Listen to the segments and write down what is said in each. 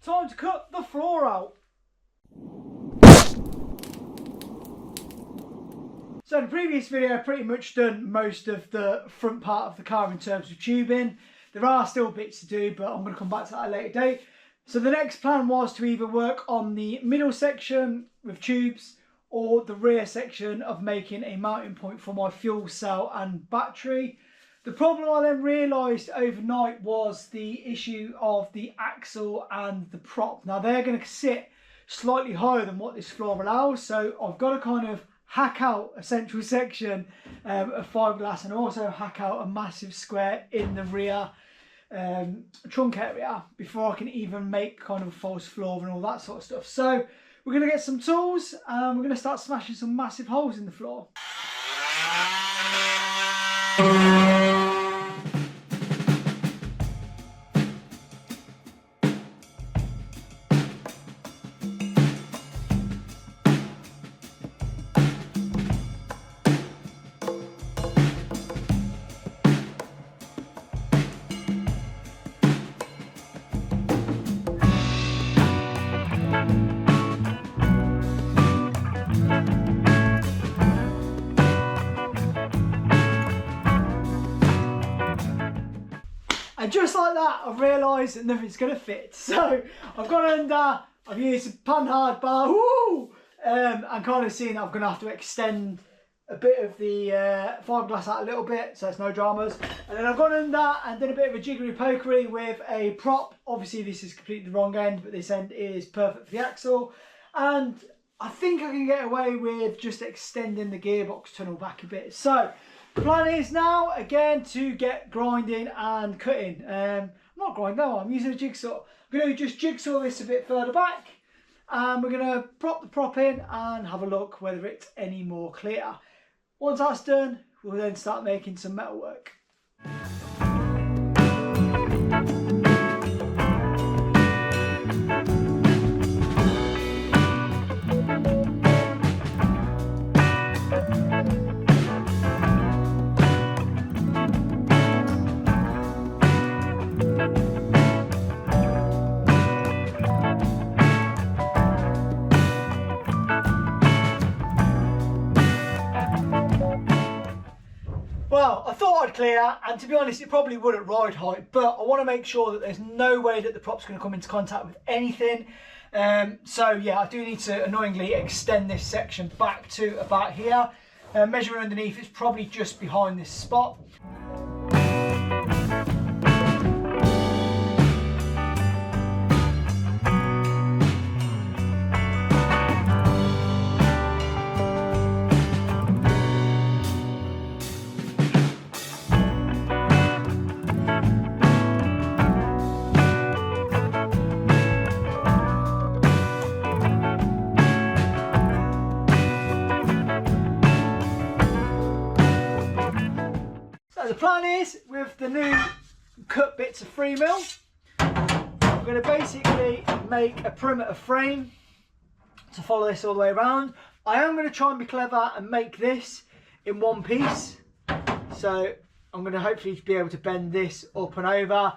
Time to cut the floor out. So in the previous video, I've pretty much done most of the front part of the car in terms of tubing. There are still bits to do, but I'm going to come back to that at a later date. So the next plan was to either work on the middle section with tubes or the rear section of making a mounting point for my fuel cell and battery. The problem I then realised overnight was the issue of the axle and the prop. Now they're going to sit slightly higher than what this floor allows, so I've got to kind of hack out a central section of fiberglass and also hack out a massive square in the rear trunk area before I can even make kind of a false floor and all that sort of stuff. So we're going to get some tools and we're going to start smashing some massive holes in the floor. And just like that, I've realised that nothing's going to fit. So I've gone under, I've used a pan hard bar, and kind of seen that I'm going to have to extend a bit of the fiberglass out a little bit, so it's no dramas. And then I've gone under and done a bit of a jiggery pokery with a prop. Obviously this is completely the wrong end, but this end is perfect for the axle. And I think I can get away with just extending the gearbox tunnel back a bit. So the plan is now, again, to get grinding and cutting. Not grinding, no, I'm using a jigsaw. I'm going to just jigsaw this a bit further back. And we're going to prop the prop in and have a look whether it's any more clear. Once that's done, we'll then start making some metalwork. Well, I thought I'd clear, and to be honest, it probably would at ride height, but I want to make sure that there's no way that the prop's going to come into contact with anything. So yeah, I do need to annoyingly extend this section back to about here. Measuring underneath, it's probably just behind this spot. The plan is, with the new cut bits of 3mm, I'm going to basically make a perimeter frame to follow this all the way around. I am going to try and be clever and make this in one piece. So I'm going to hopefully be able to bend this up and over.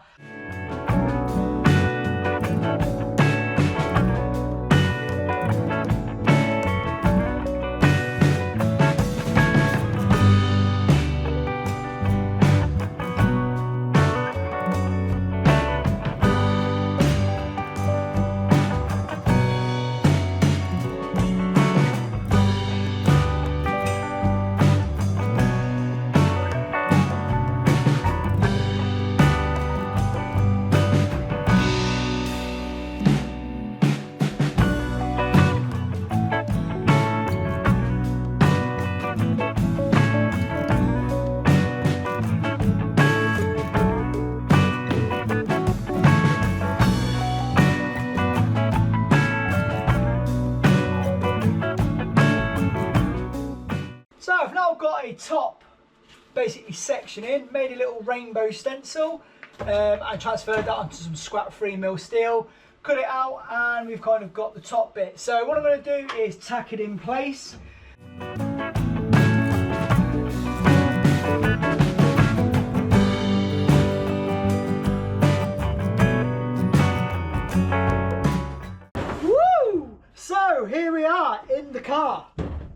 So I've now got a top basically section in, made a little rainbow stencil and transferred that onto some scrap 3mm steel, cut it out, and we've kind of got the top bit. So what I'm going to do is tack it in place. here we are in the car.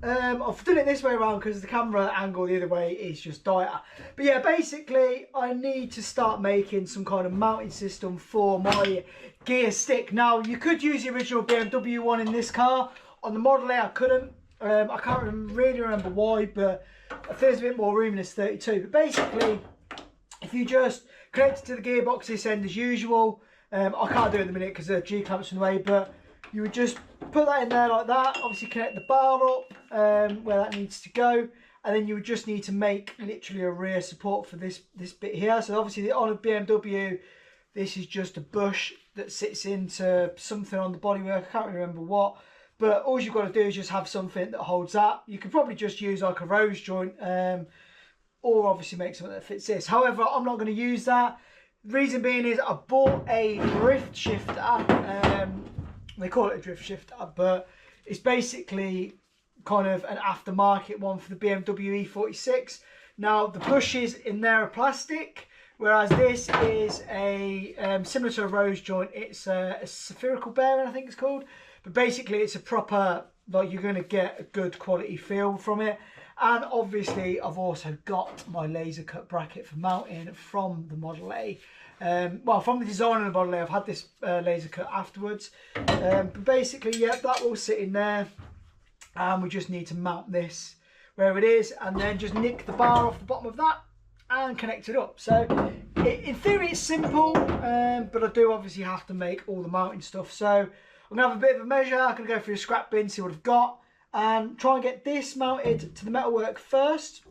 I've done it this way around because the camera angle the other way is just dire. But yeah, basically I need to start making some kind of mounting system for my gear stick. Now you could use the original BMW one in this car. On the Model A I couldn't. I can't really remember why, but I think there's a bit more room in this 32. But basically, if you just connect it to the gearbox this end as usual, I can't do it in the minute because the G-clamp's in the way, but you would just put that in there like that, obviously connect the bar up where that needs to go, and then you would just need to make literally a rear support for this bit here. So obviously on a BMW, this is just a bush that sits into something on the bodywork, I can't really remember what, but all you've got to do is just have something that holds that. You could probably just use like a rose joint, or obviously make something that fits this. However, I'm not going to use that. The reason being is I bought a drift shifter. They call it a drift shifter, but it's basically kind of an aftermarket one for the BMW E46. Now the bushes in there are plastic, whereas this is a similar to a rose joint. It's a spherical bearing, I think it's called, but basically it's a proper, like, you're going to get a good quality feel from it. And obviously I've also got my laser cut bracket for mounting from the Model A. Well, from the design of the Model A, I've had this laser cut afterwards. But basically, yeah, that will sit in there. And we just need to mount this where it is, and then just nick the bar off the bottom of that and connect it up. So in theory it's simple, but I do obviously have to make all the mounting stuff. So I'm gonna have a bit of a measure. I'm gonna go through the scrap bin, see what I've got, and try and get this mounted to the metalwork first,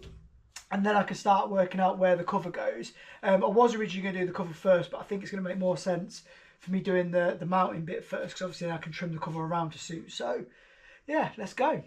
and then I can start working out where the cover goes. I was originally going to do the cover first, but I think it's going to make more sense for me doing the mounting bit first, because obviously I can trim the cover around to suit. So yeah, let's go.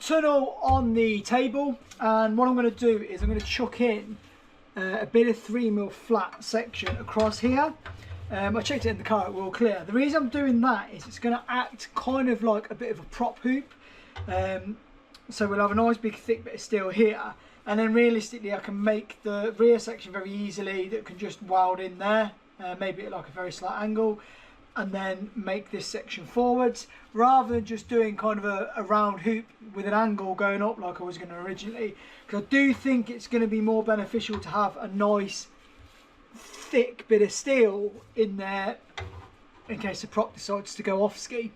Tunnel on the table, and what I'm going to do is I'm going to chuck in a bit of 3mm flat section across here. I checked it in the car, it will clear. The reason I'm doing that is it's going to act kind of like a bit of a prop hoop. So we'll have a nice big thick bit of steel here, and then realistically I can make the rear section very easily that can just weld in there, maybe at like a very slight angle, and then make this section forwards, rather than just doing kind of a round hoop with an angle going up like I was going to originally. Because I do think it's going to be more beneficial to have a nice thick bit of steel in there in case the prop decides to go off ski.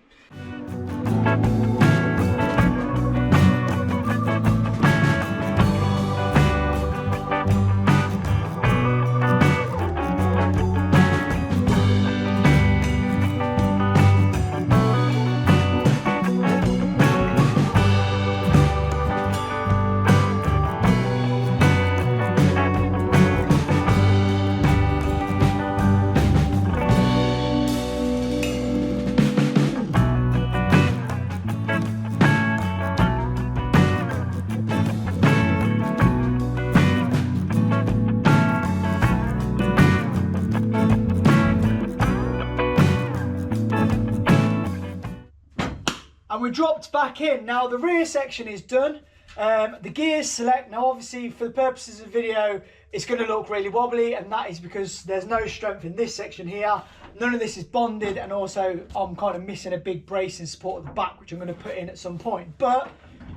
And we dropped back in. Now the rear section is done. The gears select. Now obviously for the purposes of the video it's going to look really wobbly, and that is because there's no strength in this section here. None of this is bonded, and also I'm kind of missing a big bracing support at the back, which I'm going to put in at some point. But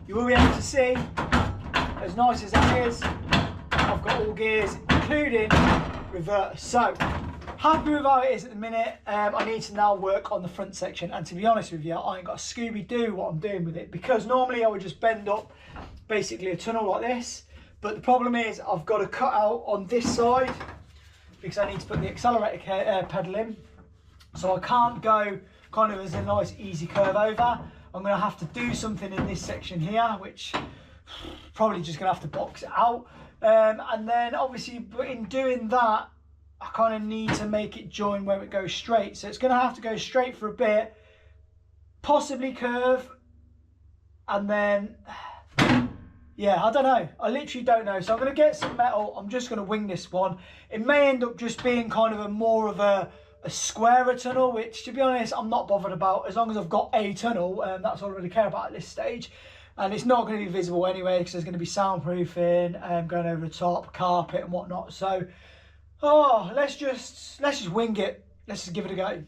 you will be able to see, as nice as that is, I've got all gears including reverse. So happy with how it is at the minute. I need to now work on the front section, and to be honest with you, I ain't got a Scooby-Doo what I'm doing with it, because normally I would just bend up basically a tunnel like this, but the problem is I've got to cut out on this side because I need to put the accelerator pedal in, so I can't go kind of as a nice easy curve over. I'm going to have to do something in this section here, which probably just going to have to box it out, and then obviously in doing that I kind of need to make it join where it goes straight, so it's going to have to go straight for a bit, possibly curve, and then yeah, I don't know. I literally don't know. So I'm going to get some metal. I'm just going to wing this one. It may end up just being kind of more of a squarer tunnel, which to be honest, I'm not bothered about. As long as I've got a tunnel, that's all I really care about at this stage. And it's not going to be visible anyway, because there's going to be soundproofing, going over the top, carpet and whatnot. So, let's just wing it. Let's just give it a go.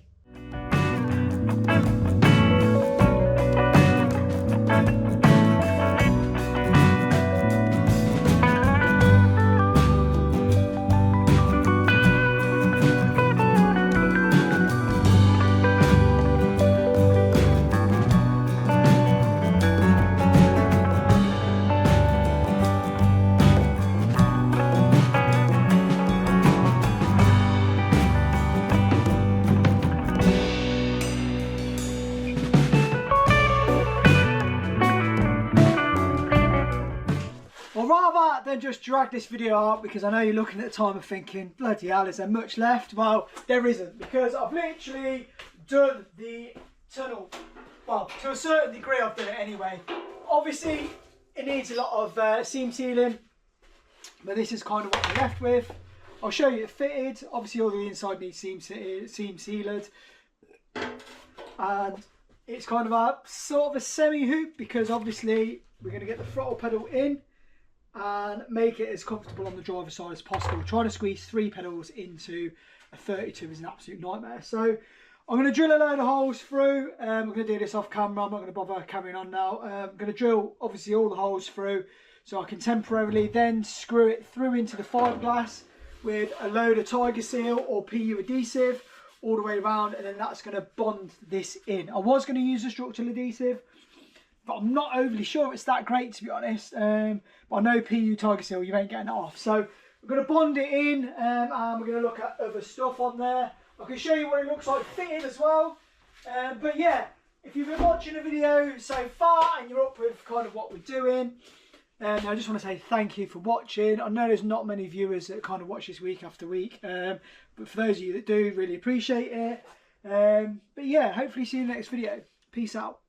Rather than just drag this video out, because I know you're looking at the time and thinking, bloody hell, is there much left? Well, there isn't, because I've literally done the tunnel. Well, to a certain degree I've done it anyway. Obviously it needs a lot of seam sealing, but this is kind of what we're left with. I'll show you it fitted. Obviously all the inside needs seam sealed, and it's kind of a sort of a semi hoop, because obviously we're going to get the throttle pedal in and make it as comfortable on the driver's side as possible. Trying to squeeze 3 pedals into a 32 is an absolute nightmare. So I'm going to drill a load of holes through. We're going to do this off camera. I'm not going to bother carrying on now. I'm going to drill obviously all the holes through so I can temporarily then screw it through into the fiberglass with a load of Tiger Seal or PU adhesive all the way around, and then that's going to bond this in. I was going to use a structural adhesive, but I'm not overly sure it's that great, to be honest. But I know PU Tiger Seal, you ain't getting it off. So we're going to bond it in, and we're going to look at other stuff on there. I can show you what it looks like fitted as well. But yeah, if you've been watching the video so far and you're up with kind of what we're doing, I just want to say thank you for watching. I know there's not many viewers that kind of watch this week after week, but for those of you that do, really appreciate it. But yeah, hopefully see you in the next video. Peace out.